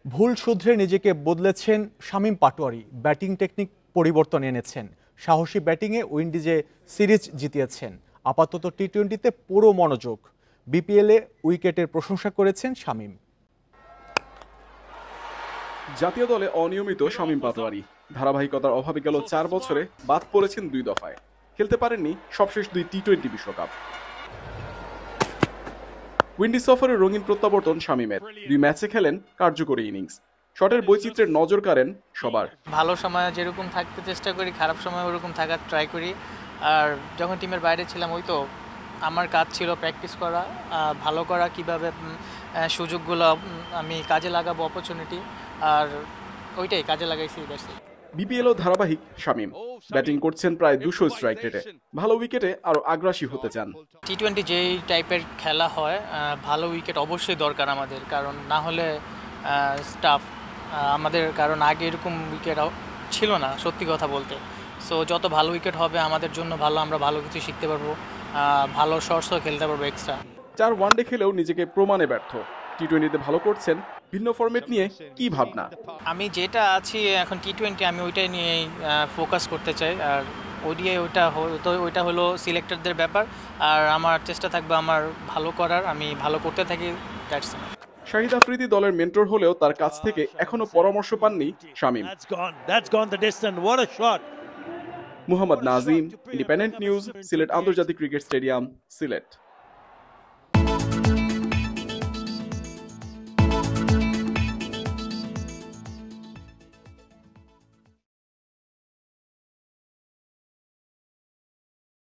ভুল শুধরে নিজেকে বদলেছেন শামীম পাটোয়ারি। ব্যাটিং টেকনিক পরিবর্তন এনেছেন, সাহসী ব্যাটিংয়ে উইন্ডিজে সিরিজ জিতিয়েছেন। আপাতত টি-20তে পুরো মনোযোগ। বিপিএলে উইকেটের প্রশংসা করেছেন শামীম। জাতীয় দলে অনিয়মিত শামীম পাটোয়ারি ধারাবাহিকতার অভাবে গেল 4 বছরে বাদ পড়েছেন 2 দফায়। খেলতে পারেননি সবশেষ 2 টি-20 বিশ্বকাপ। উইন্ডিজ সফরের রঙিন প্রত্যাবর্তন শামীমের। 2 ম্যাচে খেলেন কার্যকরী ইনিংস। শটের বৈচিত্র্যের নজর কাড়েন সবার। ভালো সময় যেরকম থাকতে চেষ্টা করি, খারাপ সময় ওরকম থাকার ট্রাই করি। আর যখন টিমের বাইরে ছিলাম ওই তো আমার কাজ ছিল প্র্যাকটিস করা, ভালো করা, কিভাবে সুযোগগুলো আমি কাজে লাগাবো, অপরচুনিটি, আর ওইটাই কাজে লাগাইছি। বিপিএলও ধারাবাহিক শামীম ব্যাটিং করছেন প্রায় 200 স্ট্রাইক রেটে। ভালো উইকেটে আরো আগ্রাসী হতে চান। টি-20 যেই টাইপের খেলা হয়, ভালো উইকেট অবশ্যই দরকার আমাদের, কারণ না হলে স্টাফ আমাদের, কারণ আগে এরকম উইকেট ছিল না সত্যি কথা বলতে। সো যত ভালো উইকেট হবে আমাদের জন্য ভালো, আমরা ভালো কিছু শিখতে পারবো, ভালো শর্টসও খেলতে পারবো এক্সট্রা। 4 ওয়ানডে খেলেও নিজেকে প্রমাণে ব্যর্থ। টি-20তে ভালো করছেন, ভিন্ন ফরম্যাট নিয়ে কি ভাবনা? আমি যেটা আছি এখন টি-20, আমি ওইটাই নিয়েই ফোকাস করতে চাই। আর ওডিআই ওইটা হলো সিলেক্টরদের ব্যাপার, আর আমার চেষ্টা থাকবে আমার ভালো করার, আমি ভালো করতে থাকি। শাহিদ আফ্রিদি দলের মেন্টর হলেও তার কাছ থেকে এখনো পরামর্শ পাননি শামীম। মুহাম্মদ নাজিম, ইন্ডিপেন্ডেন্ট নিউজ, সিলেট আন্তর্জাতিক ক্রিকেট স্টেডিয়াম, সিলেট।